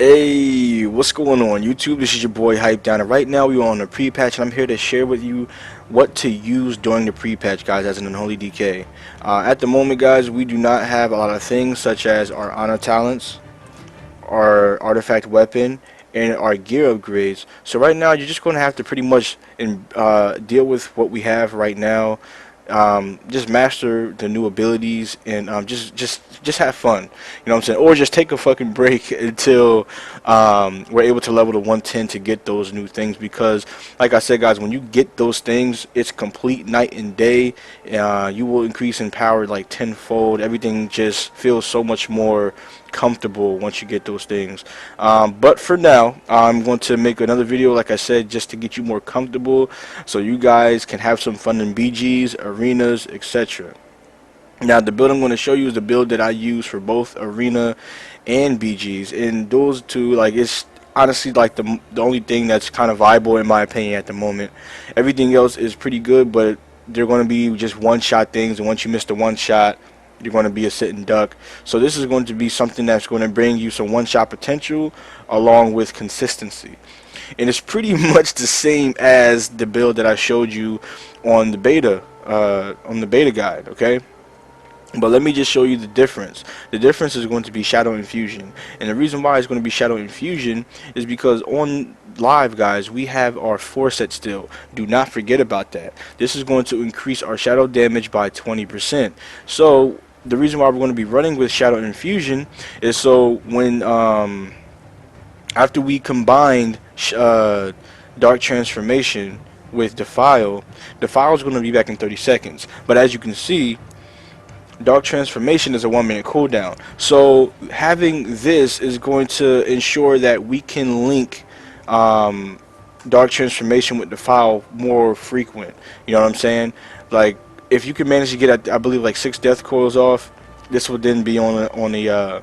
Hey, what's going on YouTube? This is your boy HypeDoWn, and right now we are on the pre-patch, and I'm here to share with you what to use during the pre-patch, guys, as an Unholy DK. At the moment, guys, we do not have a lot of things such as our honor talents, our artifact weapon, and our gear upgrades. So right now, you're just going to have to pretty much deal with what we have right now. Just master the new abilities and just have fun, you know what I'm saying, or just take a fucking break until we're able to level to 110 to get those new things, because like I said, guys, when you get those things, it's complete night and day. You will increase in power like tenfold. Everything just feels so much more comfortable once you get those things. But for now, I'm going to make another video, like I said, just to get you more comfortable so you guys can have some fun in BGs, arenas, etc. Now, the build I'm going to show you is the build that I use for both arena and BGs, and those two, like, it's honestly like the only thing that's kind of viable in my opinion at the moment. Everything else is pretty good, but they're going to be just one-shot things, and once you miss the one shot, you're going to be a sitting duck. So this is going to be something that's going to bring you some one-shot potential along with consistency. And it's pretty much the same as the build that I showed you on the beta guide, okay? But let me just show you the difference. The difference is going to be Shadow Infusion. And the reason why it's going to be Shadow Infusion is because on live, guys, we have our 4-set still. Do not forget about that. This is going to increase our shadow damage by 20%. So the reason why we're going to be running with Shadow Infusion is so when after we combined Dark Transformation with Defile is going to be back in 30 seconds. But as you can see, Dark Transformation is a 1-minute cooldown. So having this is going to ensure that we can link Dark Transformation with Defile more frequent. You know what I'm saying? Like, if you can manage to get, I believe, like 6 death coils off, this will then be on a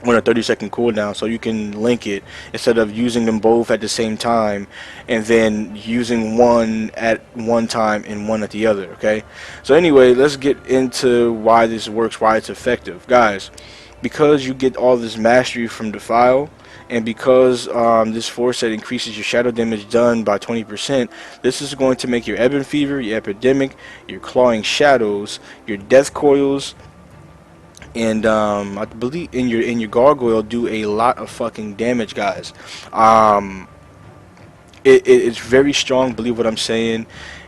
30-second cooldown, so you can link it instead of using them both at the same time and then using one at one time and one at the other. Okay, so anyway, let's get into why this works, why it's effective, guys. Because you get all this mastery from Defile, and because this 4-set increases your shadow damage done by 20%, this is going to make your Ebon Fever, your Epidemic, your Clawing Shadows, your Death Coils, and I believe in your Gargoyle do a lot of fucking damage, guys. It's very strong, believe what I'm saying.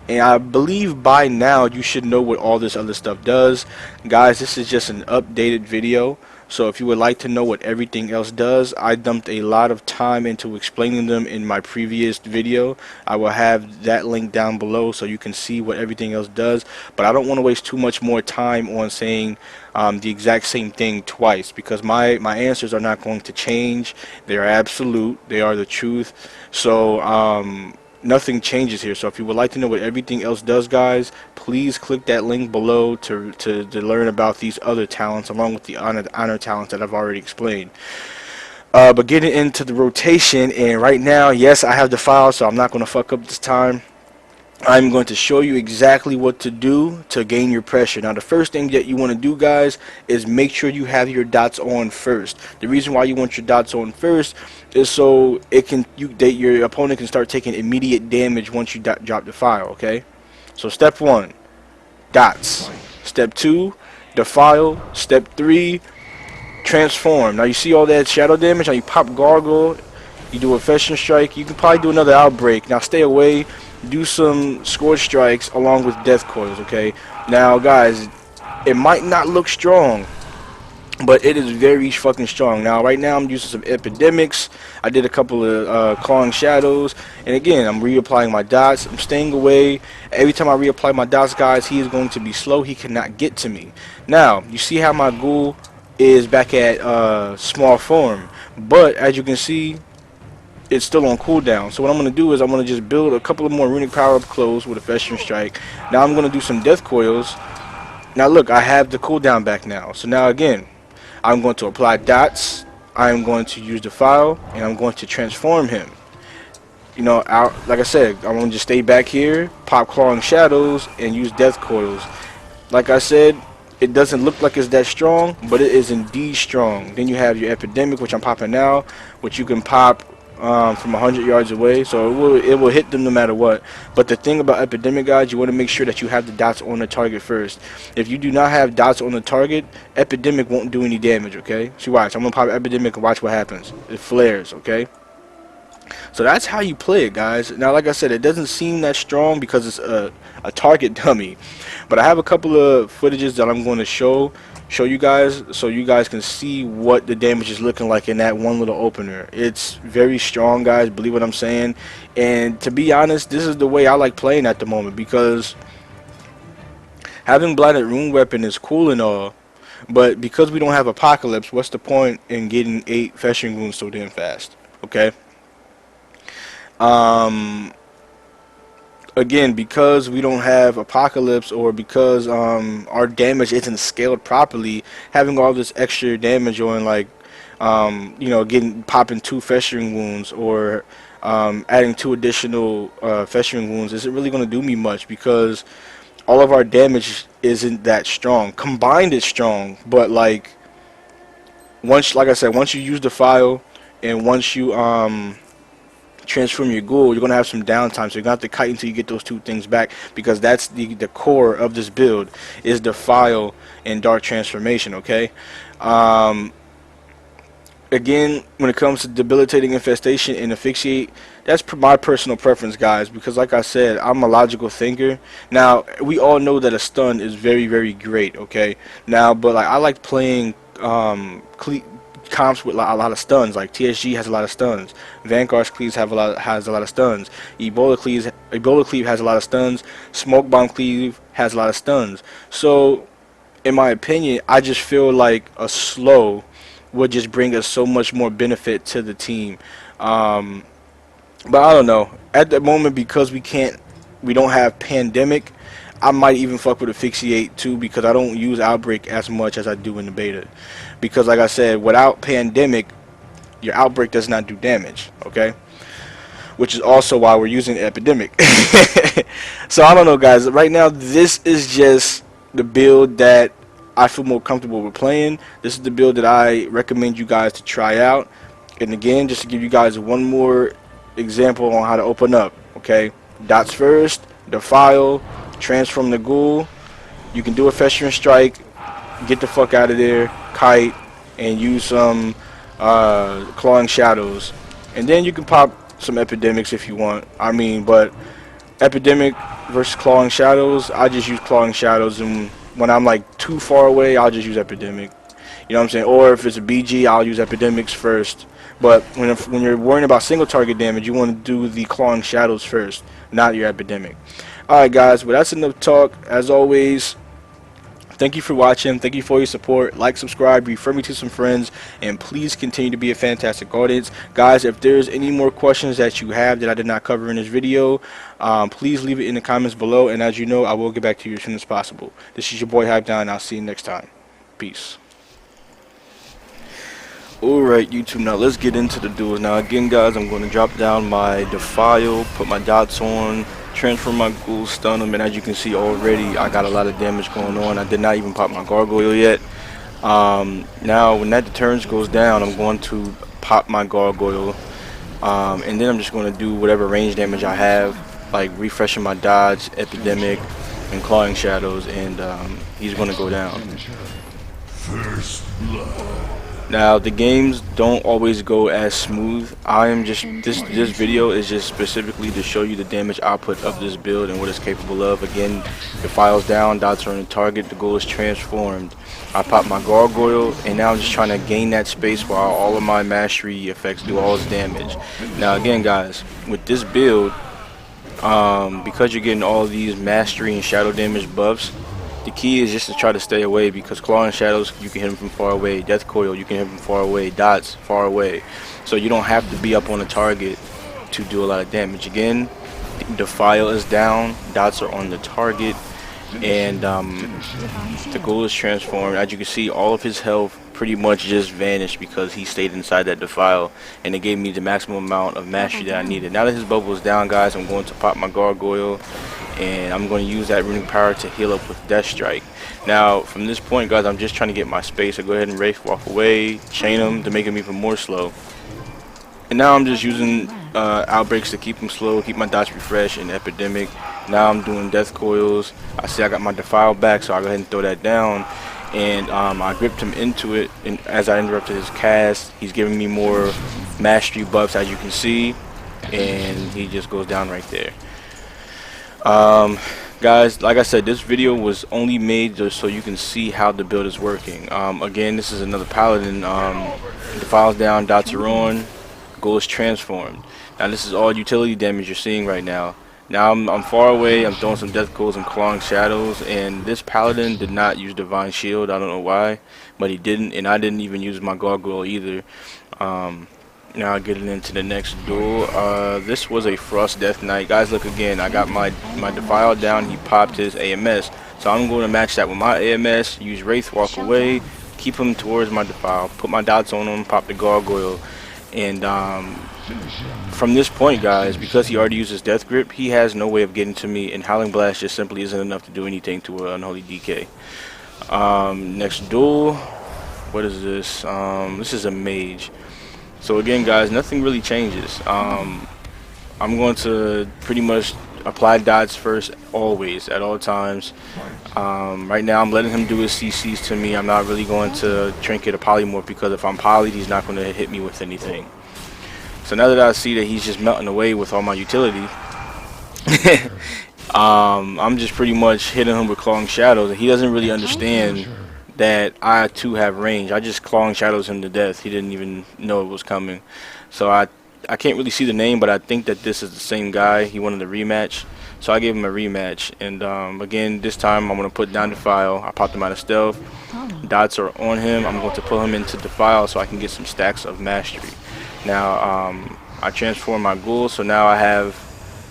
And I believe by now you should know what all this other stuff does. Guys, this is just an updated video. So if you would like to know what everything else does, I dumped a lot of time into explaining them in my previous video. I will have that link down below so you can see what everything else does. But I don't want to waste too much more time on saying the exact same thing twice, because my answers are not going to change. They are absolute. They are the truth. So nothing changes here. So if you would like to know what everything else does, guys, please click that link below to learn about these other talents along with the honor talents that I've already explained. But getting into the rotation, and right now, yes, I have the file, so I'm not going to fuck up this time. I'm going to show you exactly what to do to gain your pressure. Now, the first thing that you want to do, guys, is make sure you have your dots on first. The reason why you want your dots on first is so your opponent can start taking immediate damage once you drop the file. Okay, so step 1, dots. Step 2, Defile. Step 3, transform. Now you see all that shadow damage. Now you pop Gargoyle, you do a Festering Strike. You can probably do another Outbreak. Now stay away. Do some Scorch Strikes along with Death Coils, okay? Now, guys, it might not look strong, but it is very fucking strong. Now, right now, I'm using some Epidemics. I did a couple of Clawing Shadows. And again, I'm reapplying my dots. I'm staying away. Every time I reapply my dots, guys, he is going to be slow. He cannot get to me. Now, you see how my ghoul is back at small form. But, as you can see, it's still on cooldown. So what I'm going to do is I'm going to just build a couple of more Runic power-up clothes with a Festering Strike. Now I'm going to do some Death Coils. Now look, I have the cooldown back now. So now again, I'm going to apply dots. I'm going to use Defile, and I'm going to transform him. You know, like I said, I'm going to just stay back here, pop Clawing Shadows, and use Death Coils. Like I said, it doesn't look like it's that strong, but it is indeed strong. Then you have your Epidemic, which I'm popping now, which you can pop from 100 yards away, so it will hit them no matter what. But the thing about Epidemic, guys, you want to make sure that you have the dots on the target first. If you do not have dots on the target, Epidemic won't do any damage, okay? So watch, I'm gonna pop Epidemic and watch what happens. It flares, okay? So that's how you play it, guys. Now, like I said, it doesn't seem that strong because it's a target dummy, but I have a couple of footages that I'm going to show you guys, so you guys can see what the damage is looking like in that one little opener. It's very strong, guys, believe what I'm saying. And to be honest, this is the way I like playing at the moment, because having Blinded Rune Weapon is cool and all, but because we don't have Apocalypse, what's the point in getting 8 Festering Wounds so damn fast? Okay. Again, because we don't have Apocalypse, or because our damage isn't scaled properly, having all this extra damage on, like, you know, popping 2 Festering Wounds, or adding 2 additional Festering Wounds isn't really going to do me much, because all of our damage isn't that strong. Combined it's strong, but like like I said, once you use the file, and once you transform your ghoul, you're gonna have some downtime, so you're gonna have to kite until you get those 2 things back, because that's the core of this build, is the file and dark transformation. Okay. Again, when it comes to debilitating infestation and asphyxiate, that's my personal preference, guys, because like I said, I'm a logical thinker. Now, we all know that a stun is very, very great, okay? Now, but like I like playing comps with a lot of stuns. Like TSG has a lot of stuns, Vanguard's Cleaves has a lot of stuns, Ebola Cleave has a lot of stuns, Smoke Bomb Cleave has a lot of stuns. So in my opinion, I just feel like a slow would just bring us so much more benefit to the team. But I don't know, at the moment, because we don't have Pandemic, I might even fuck with Asphyxiate too, because I don't use Outbreak as much as I do in the beta. Because like I said, without Pandemic, your Outbreak does not do damage, okay? Which is also why we're using Epidemic. So I don't know, guys. Right now, this is just the build that I feel more comfortable with playing. This is the build that I recommend you guys to try out. And again, just to give you guys one more example on how to open up, okay? Dots first, Defile, transform the ghoul. You can do a Festering Strike, get the fuck out of there, kite, and use some Clawing Shadows. And then you can pop some Epidemics if you want. I mean, but Epidemic versus Clawing Shadows, I just use Clawing Shadows, and when I'm like too far away, I'll just use Epidemic. You know what I'm saying? Or if it's a BG, I'll use Epidemics first. But when you're worrying about single target damage, you want to do the Clawing Shadows first, not your Epidemic. Alright, guys, well, that's enough talk. As always, thank you for watching. Thank you for your support. Like, subscribe, refer me to some friends, and please continue to be a fantastic audience. Guys, if there's any more questions that you have that I did not cover in this video, please leave it in the comments below, and as you know, I will get back to you as soon as possible. This is your boy HypeDoWn, and I'll see you next time. Peace. Alright, YouTube, now let's get into the duels. Now again, guys, I'm going to drop down my Defile, put my dots on, transfer my ghoul, stun them, and as you can see already, I got a lot of damage going on. I did not even pop my gargoyle yet. Now when that deterrence goes down, I'm going to pop my gargoyle, and then I'm just going to do whatever range damage I have, like refreshing my dodge, Epidemic, and Clawing Shadows, and he's going to go down. First blood. Now the games don't always go as smooth. I am just this video is just specifically to show you the damage output of this build and what it's capable of. Again, the file's down, dots are on the target, the ghoul is transformed. I pop my gargoyle, and now I'm just trying to gain that space while all of my mastery effects do all its damage. Now again, guys, with this build, because you're getting all these mastery and shadow damage buffs, the key is just to try to stay away, because Clawing Shadows, you can hit them from far away. Death Coil, you can hit them from far away. Dots, far away. So you don't have to be up on the target to do a lot of damage. Again, Defile is down, dots are on the target, and the ghoul is transformed. As you can see, all of his health pretty much just vanished because he stayed inside that Defile, and it gave me the maximum amount of mastery that I needed. Now that his bubble is down, guys, I'm going to pop my gargoyle, and I'm going to use that Runic power to heal up with Death Strike. Now, from this point, guys, I'm just trying to get my space. So go ahead and Wraith Walk away, chain him to make him even more slow. And now I'm just using Outbreaks to keep him slow, keep my dots refreshed, and Epidemic. Now I'm doing Death Coils. I see I got my Defile back, so I'll go ahead and throw that down. And I gripped him into it, and as I interrupted his cast, he's giving me more mastery buffs, as you can see, and he just goes down right there. Guys, like I said, this video was only made just so you can see how the build is working. Again, this is another paladin. Defiles down, dots are on, goal is transformed. Now this is all utility damage you're seeing right now. Now I'm far away, I'm throwing some death coils and clawing shadows, and this paladin did not use divine shield. I don't know why, but he didn't, and I didn't even use my gargoyle either. Now getting into the next duel. This was a Frost Death Knight. Guys, look again, I got my Defile down, he popped his AMS. So I'm going to match that with my AMS, use Wraith Walk away, keep him towards my Defile, put my dots on him, pop the gargoyle. And from this point, guys, because he already uses Death Grip, he has no way of getting to me, and Howling Blast just simply isn't enough to do anything to an Unholy DK. Next duel, what is this? This is a Mage. So again, guys, nothing really changes. I'm going to pretty much apply dots first, always, at all times. Right now, I'm letting him do his CCs to me. I'm not really going to Trinket or Polymorph, because if I'm polyed, he's not going to hit me with anything. So now that I see that he's just melting away with all my utility, I'm just pretty much hitting him with Clawing Shadows, and he doesn't really understand that I too have range. I just Clawing Shadows him to death. He didn't even know it was coming. So I can't really see the name, but I think that this is the same guy. He wanted a rematch, so I gave him a rematch. And again, this time I'm going to put down Defile. I popped him out of stealth. Dots are on him. I'm going to pull him into Defile so I can get some stacks of mastery. Now I transform my ghoul, so now I have...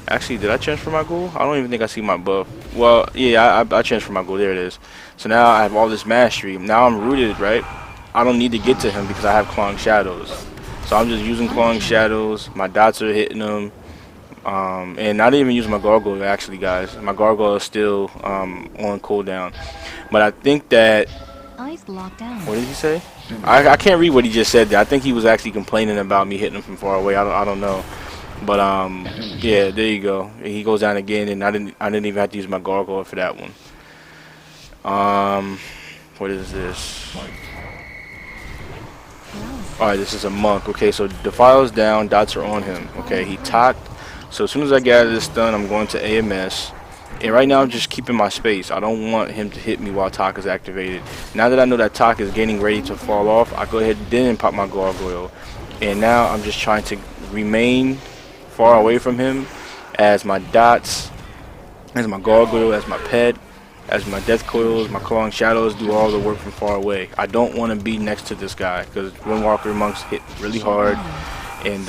Actually, did I transfer my ghoul? I don't even think I see my buff. Well, yeah, I transferred my ghoul. There it is. So now I have all this mastery. Now I'm rooted, right? I don't need to get to him because I have Clawing Shadows. So I'm just using Clawing Shadows. My dots are hitting them. And I didn't even use my gargoyle, actually, guys. My gargoyle is still on cooldown. But I think that... What did he say? I can't read what he just said there. I think he was actually complaining about me hitting him from far away. I don't know. But yeah, there you go. He goes down again, and I didn't even have to use my gargoyle for that one. What is this? Alright, this is a monk. Okay, so Defile's down, dots are on him. Okay, he talked. So as soon as I get out of this stun, I'm going to AMS. And right now I'm just keeping my space. I don't want him to hit me while Talk is activated. Now that I know that Talk is getting ready to fall off, I go ahead and then pop my gargoyle. And now I'm just trying to remain far away from him as my dots, as my gargoyle, as my pet, as my death coils, my Clawing Shadows do all the work from far away. I don't want to be next to this guy because Windwalker monks hit really hard, and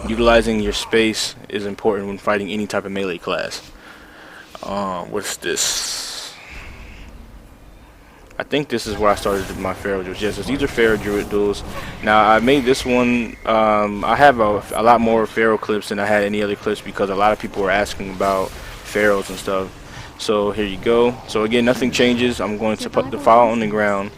utilizing your space is important when fighting any type of melee class. What's this? I think this is where I started my Pharaoh Druids. Yes, so these are Pharaoh Druid duels. Now I made this one. I have a lot more Pharaoh clips than I had any other clips because a lot of people were asking about Pharaohs and stuff. So here you go. So again, nothing changes. I'm going to put the Defile on the ground,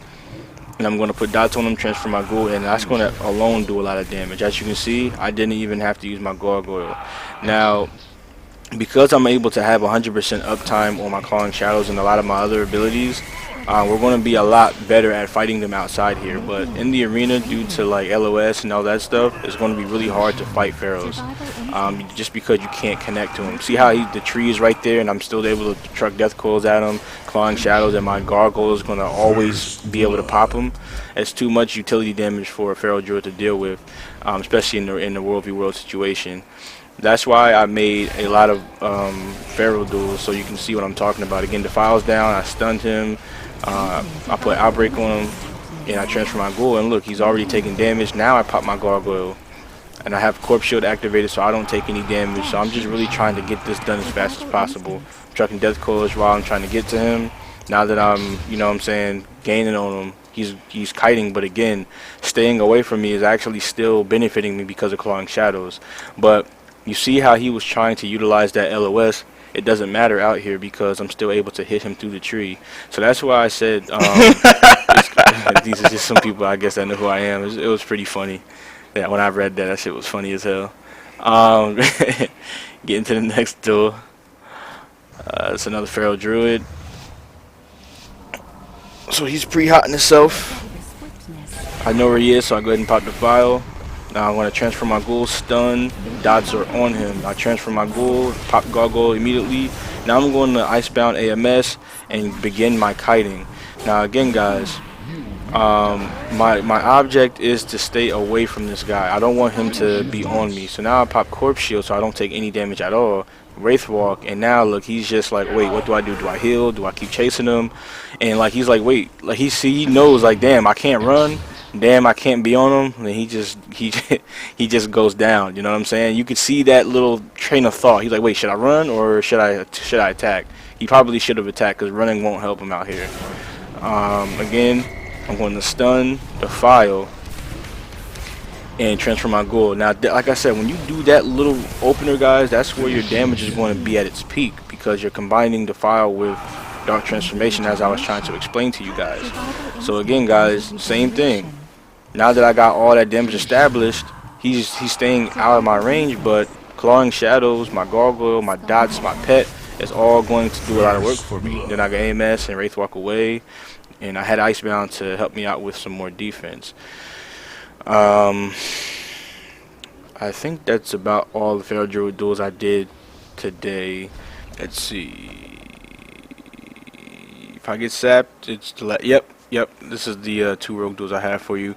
and I'm going to put dots on them, transfer my ghoul, and that's going to alone do a lot of damage. As you can see, I didn't even have to use my gargoyle. Now, because I'm able to have 100% uptime on my Clawing Shadows and a lot of my other abilities, we're going to be a lot better at fighting them outside here. But in the arena, due to like LOS and all that stuff, it's going to be really hard to fight Pharaohs, just because you can't connect to him. See how the tree is right there, and I'm still able to truck death coils at him, Clawing Shadows, and my gargoyle is going to always be able to pop him. It's too much utility damage for a Pharaoh Druid to deal with, especially in the World v World situation. That's why I made a lot of Pharaoh duels, so you can see what I'm talking about. Again, Defile's down, I stunned him, I put Outbreak on him, and I transfer my ghoul, and look, he's already taking damage. Now I pop my gargoyle, and I have Corpse Shield activated so I don't take any damage. So I'm just really trying to get this done as fast as possible. I'm trucking death coils while I'm trying to get to him. Now that I'm, you know what I'm saying, gaining on him, he's kiting, but again, staying away from me is actually still benefiting me because of Clawing Shadows. But you see how he was trying to utilize that LOS. it doesn't matter out here because I'm still able to hit him through the tree. So that's why I said these are just some people I guess that know who I am. It was pretty funny. Yeah, when I read that, that shit was funny as hell. Um, Getting to the next duel. It's another feral druid. So he's pre-hotting himself. I know where he is, so I go ahead and pop the vial. Now I'm going to transfer my ghoul, stun, dots are on him. I transfer my ghoul, pop gargoyle immediately. Now I'm going to Icebound AMS and begin my kiting. Now again guys, my object is to stay away from this guy. I don't want him to be on me. So now I pop Corpse Shield so I don't take any damage at all. Wraith Walk, and now look, he's just like, wait, what do I do? Do I heal? Do I keep chasing him? And like he's like, wait, like he knows like, damn, I can't run. Damn, I can't be on him. And he just goes down. You know what I'm saying? You could see that little train of thought. He's like, wait, should I run or should I attack? He probably should have attacked because running won't help him out here. Again, I'm going to stun, defile, and transfer my ghoul. Now, like I said, when you do that little opener, guys, that's where your damage is going to be at its peak because you're combining defile with dark transformation, as I was trying to explain to you guys. So again, guys, same thing. Now that I got all that damage established, he's staying out of my range, but clawing shadows, my gargoyle, my dots, my pet is all going to do a lot of work for me. Then I got AMS and Wraith Walk away, and I had Icebound to help me out with some more defense. I think that's about all the Feral Druid duels I did today. Let's see. If I get sapped, it's the yep. This is the 2 rogue duels I have for you.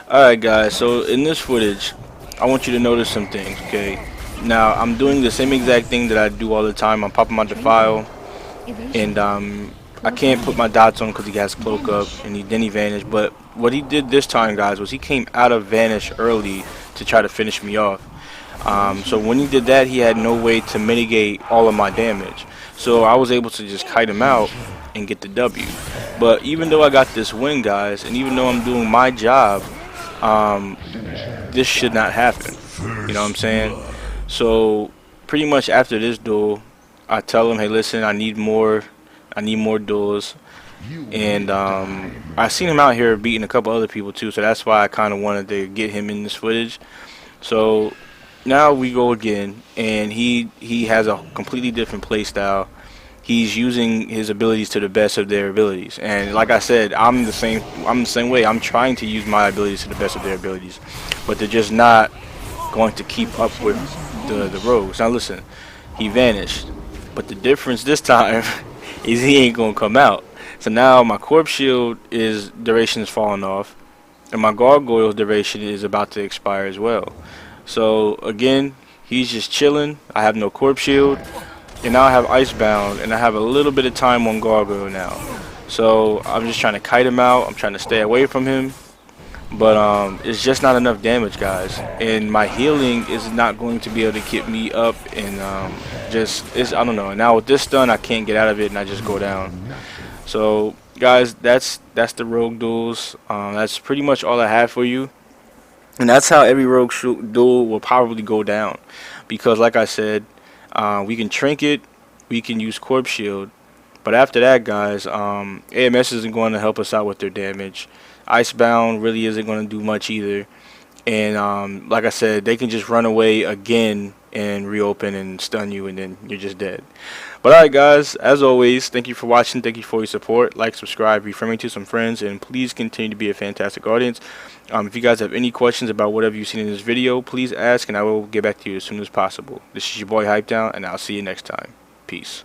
Alright guys, so in this footage, I want you to notice some things, okay? Now, I'm doing the same exact thing that I do all the time. I'm popping my defile, and I can't put my dots on because he has cloak up, and then he vanished. But what he did this time, guys, was he came out of vanish early to try to finish me off. So when he did that, he had no way to mitigate all of my damage. So I was able to just kite him out and get the W. But even though I got this win, guys, and even though I'm doing my job, this should not happen. You know what I'm saying? So pretty much after this duel, I tell him, hey, listen, I need more duels. And I seen him out here beating a couple other people too, so that's why I kind of wanted to get him in this footage. So now we go again, and he has a completely different play style. He's using his abilities to the best of their abilities, and like I said, I'm the same way. I'm trying to use my abilities to the best of their abilities, but they're just not going to keep up with the rogues. Now listen, he vanished, but the difference this time is he ain't gonna come out. So now my Corpse Shield duration is falling off, and my Gargoyle's duration is about to expire as well. So again, he's just chilling. I have no Corpse Shield, and now I have Icebound, and I have a little bit of time on Gargoyle now. So I'm just trying to kite him out. I'm trying to stay away from him, but it's just not enough damage, guys. And my healing is not going to be able to keep me up, and I don't know. Now with this stun, I can't get out of it, and I just go down. So guys, that's the rogue duels. That's pretty much all I have for you, and that's how every rogue duel will probably go down, because like I said, we can trinket, we can use Corpse Shield, but after that, guys, AMS isn't going to help us out with their damage. Icebound really isn't going to do much either, and like I said, they can just run away again and reopen and stun you, and then you're just dead. But alright guys, as always, thank you for watching, thank you for your support. Like, subscribe, refer me to some friends, and please continue to be a fantastic audience. If you guys have any questions about whatever you've seen in this video, please ask, and I will get back to you as soon as possible. This is your boy HypeDoWn, and I'll see you next time. Peace.